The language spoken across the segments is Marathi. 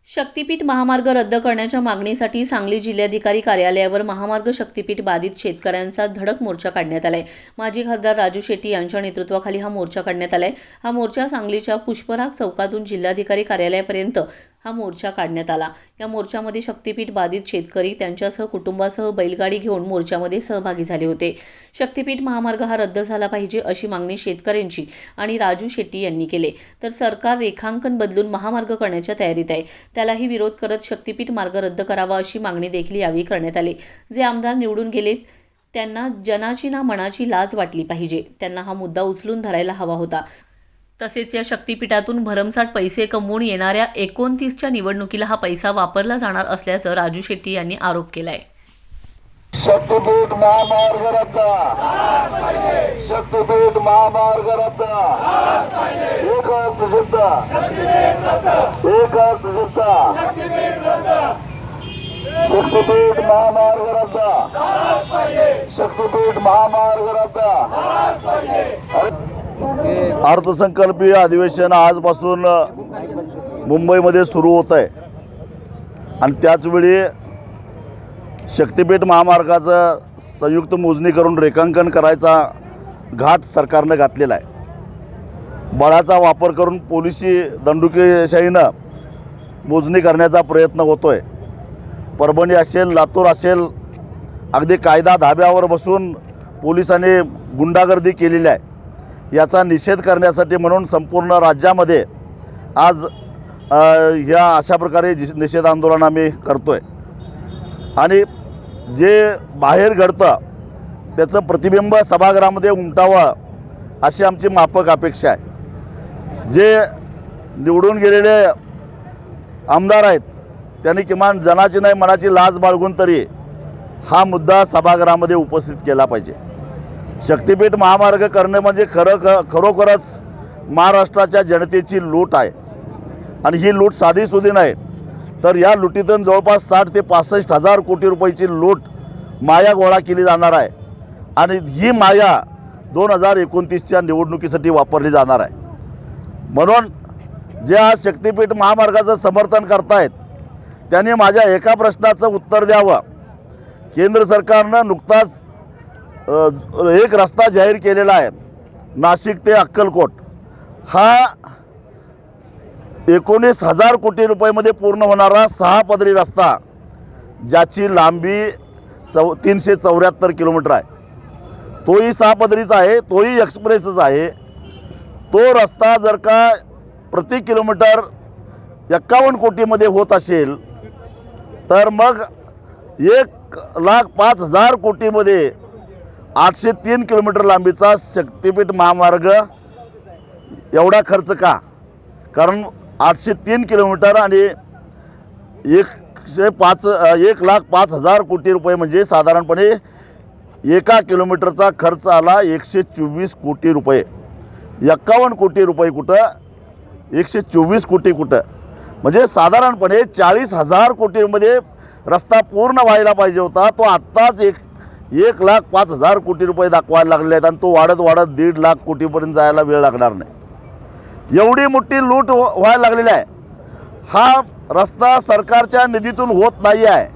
शक्तीपीठ महामार्ग रद्द करण्याच्या मागणीसाठी सांगली जिल्हाधिकारी कार्यालयावर महामार्ग शक्तीपीठ बाधित शेतकऱ्यांचा धडक मोर्चा काढण्यात आलाय। माजी खासदार राजू शेट्टी यांच्या नेतृत्वाखाली हा मोर्चा काढण्यात आलाय। हा मोर्चा सांगलीच्या पुष्पराग चौकातून जिल्हाधिकारी कार्यालयापर्यंत हा मोर्चा काढण्यात आला। या मोर्चामध्ये शक्तीपीठ बाधित शेतकरी त्यांच्यासह कुटुंबासह बैलगाडी घेऊन मोर्चामध्ये सहभागी झाले होते। शक्तीपीठ महामार्ग हा रद्द झाला पाहिजे अशी मागणी शेतकऱ्यांची आणि राजू शेट्टी यांनी केले, तर सरकार रेखांकन बदलून महामार्ग करण्याच्या तयारीत आहे। त्यालाही विरोध करत शक्तीपीठ मार्ग रद्द करावा अशी मागणी देखील यावेळी करण्यात आली। जे आमदार निवडून गेलेत त्यांना जनाची ना मनाची लाज वाटली पाहिजे, त्यांना हा मुद्दा उचलून धरायला हवा होता। तसेच या शक्तीपीठातून भरमसाठ पैसे कमवून येणाऱ्या 29च्या निवडणुकीला हा पैसा वापरला जाणार असल्याचं राजू शेट्टी यांनी आरोप केलाय। शक्तीपीठ महामार्ग रद्द, शक्तीपीठ महामार्ग रद्द, एक अर्थ सिद्ध, एक अर्थ सिद्ध, शक्तीपीठ महामार्ग रद्द, शक्तीपीठ महामार्ग रद्द। अर्थसंकल्पीय अधिवेशन आजपासून मुंबईमध्ये सुरू होत आहे आणि त्याचवेळी शक्तीपीठ महामार्गाचं संयुक्त मोजणी करून रेखांकन करायचा घाट सरकारनं घातलेला आहे। बळाचा वापर करून पोलिसी दंडुकेशाहीनं मोजणी करण्याचा प्रयत्न होतो आहे। परभणी असेल, लातूर असेल, अगदी कायदा धाब्यावर बसून पोलिसांनी गुंडागर्दी केलेली आहे। याचा निषेध करण्यासाठी म्हणून संपूर्ण राज्यामध्ये आज ह्या अशा प्रकारे निषेध आंदोलन आम्ही करतो आहे आणि जे बाहेर घडतं त्याचं प्रतिबिंब सभागृहामध्ये उमटावं अशी आमची माफक अपेक्षा आहे। जे निवडून गेलेले आमदार आहेत त्यांनी किमान जनाची नाही मनाची लाज बाळगून तरी हा सभागृहामध्ये उपस्थित केला पाहिजे। शक्तीपीठ महामार्ग करणे म्हणजे खरोखरच महाराष्ट्राच्या जनतेची लूट आहे आणि ही लूट साधीसुधी नाही, तर या लुटीतून जवळपास 60 ते 65 हजार कोटी रुपयाची लूट माया गोळा केली जाणार आहे आणि ही माया 2029च्या निवडणुकीसाठी वापरली जाणार आहे। म्हणून जे आज शक्तीपीठ महामार्गाचं समर्थन करतायत त्यांनी माझ्या एका प्रश्नाचं उत्तर द्यावं। केंद्र सरकारनं नुकताच एक रस्ता जाहीर केलेला आहे, नाशिक ते अक्कलकोट। हा 19,000 कोटी रुपयामध्ये पूर्ण होणारा 6 पदरी रस्ता, ज्याची लांबी 374 किलोमीटर आहे। तोही 6 पदरीचा आहे, तोही एक्सप्रेसच आहे। तो रस्ता जर का प्रति किलोमीटर 51 कोटीमध्ये होत असेल तर मग 1,05,000 कोटीमध्ये 803 किलोमीटर लांबीचा शक्तीपीठ महामार्ग एवढा खर्च का? कारण 803 किलोमीटर आणि 1,05,000 कोटी रुपये म्हणजे साधारणपणे एका किलोमीटरचा खर्च आला 124 कोटी रुपये। 51 कोटी रुपये कुठं, 124 कोटी कुठं, म्हणजे साधारणपणे 40,000 कोटीमध्ये रस्ता पूर्ण व्हायला पाहिजे होता। तो आत्ताच 1,05,000 कोटी रुपये दाखवायला लागले आहेत आणि तो वाढत 1.5 लाख कोटीपर्यंत जायला वेळ लागणार नाही। एवढी मोठी लूट व्हायला लागलेली आहे। हा रस्ता सरकारच्या निधीतून होत नाही आहे,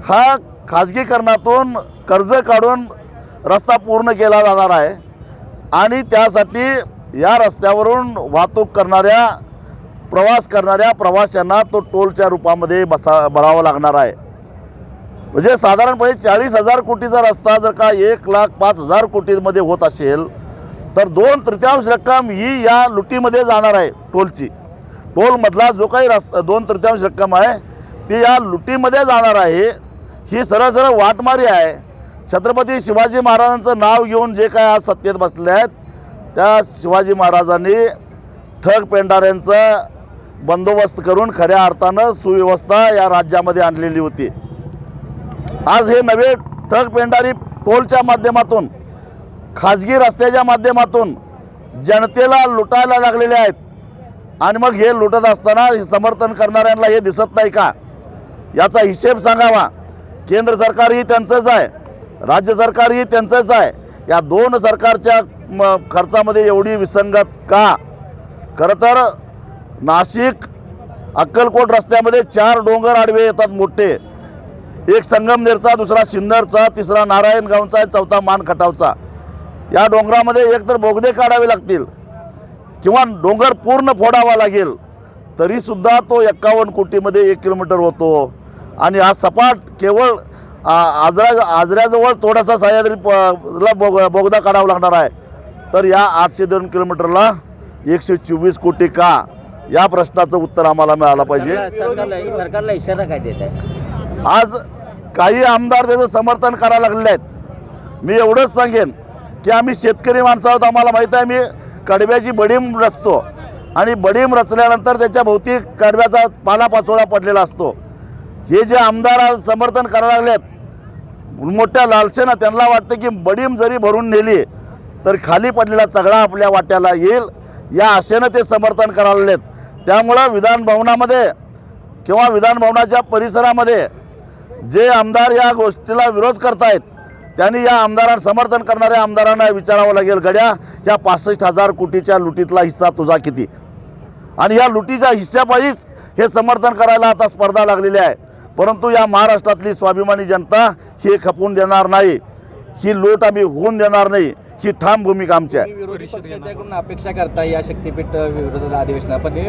हा खाजगीकरणातून कर्ज काढून रस्ता पूर्ण केला जाणार आहे आणि त्यासाठी या रस्त्यावरून वाहतूक करणाऱ्या प्रवास करणाऱ्या प्रवाशांना तो टोलच्या रूपामध्ये भरावा लागणार आहे। म्हणजे साधारणपणे 40,000 कोटीचा रस्ता जर का 1,05,000 कोटीमध्ये होत असेल तर 2/3 रक्कम ही या लुटीमध्ये जाणार आहे। टोलची, टोलमधला जो काही रस्ता 2/3 रक्कम आहे ती या लुटीमध्ये जाणार आहे। ही सरळ वाटमारी आहे। छत्रपती शिवाजी महाराजांचं नाव घेऊन जे काय आज सत्तेत बसले आहेत त्या शिवाजी महाराजांनी ठग पेंढाऱ्यांचा बंदोबस्त करून खऱ्या अर्थानं सुव्यवस्था या राज्यामध्ये आणलेली होती। आज हे नवे ठग पेंढारी टोलच्या माध्यमातून, खाजगी रस्त्याच्या माध्यमातून जनतेला लुटायला लागलेले आहेत आणि मग हे लुटत असताना समर्थन करणाऱ्यांना हे दिसत नाही का? याचा हिशेब सांगावा। केंद्र सरकारही त्यांचंच आहे, राज्य सरकारही त्यांचंच आहे। या दोन सरकारच्या खर्चामध्ये एवढी विसंगत का? खरं तर नाशिक अक्कलकोट रस्त्यामध्ये 4 डोंगर आडवे येतात मोठे, एक संगमनेरचा, दुसरा सिन्नरचा, तिसरा नारायणगावचा आणि चौथा मानखटावचा. या डोंगरामध्ये एकतर बोगदे काढावे लागतील किंवा डोंगर पूर्ण फोडावा लागेल, तरीसुद्धा तो 51 कोटीमध्ये 1 किलोमीटर होतो. आणि हा सपाट केवळ आजऱ्याजवळ थोडासा सह्याद्रीला बोगदा काढावा लागणार आहे. तर या 802 किलोमीटरला 124 कोटी का, या प्रश्नाचं उत्तर आम्हाला मिळालं पाहिजे. सरकारला इशारा काय देत आहे? आज काही आमदार त्याचं समर्थन करायला लागलेले आहेत. मी एवढंच सांगेन की आम्ही शेतकरी माणसं आहोत, आम्हाला माहीत आहे. मी कडव्याची बडीम रचतो आणि बडीम रचल्यानंतर त्याच्या भोवती कडव्याचा पालापाचोळा पडलेला असतो. हे जे आमदार आज समर्थन करायला लागलेत मोठ्या लालसेनं, त्यांना वाटतं की बडीम जरी भरून नेली तर खाली पडलेला चगडा आपल्या वाट्याला येईल, या आशेनं ते समर्थन करायला लागलेत. त्यामुळं विधानभवनामध्ये किंवा विधानभवनाच्या परिसरामध्ये जे आमदार या गोष्टीला विरोध करतायत त्यांनी या आमदारांना, समर्थन करणाऱ्या आमदारांना विचारावं लागेल, गड्या या 65,000 कोटीच्या लुटीतला हिस्सा तुझा किती? आणि या लुटीच्या हिस्स्यापायीच हे समर्थन करायला आता स्पर्धा लागलेली आहे. परंतु या महाराष्ट्रातली स्वाभिमानी जनता हे खपवून देणार नाही, ही लूट आम्ही होऊन देणार नाही, ही ठाम भूमिका आमची आहे. विरोधी पक्षनेत्याकडून अपेक्षा करता या शक्तीपीठ विरोधात अधिवेशना, पण हे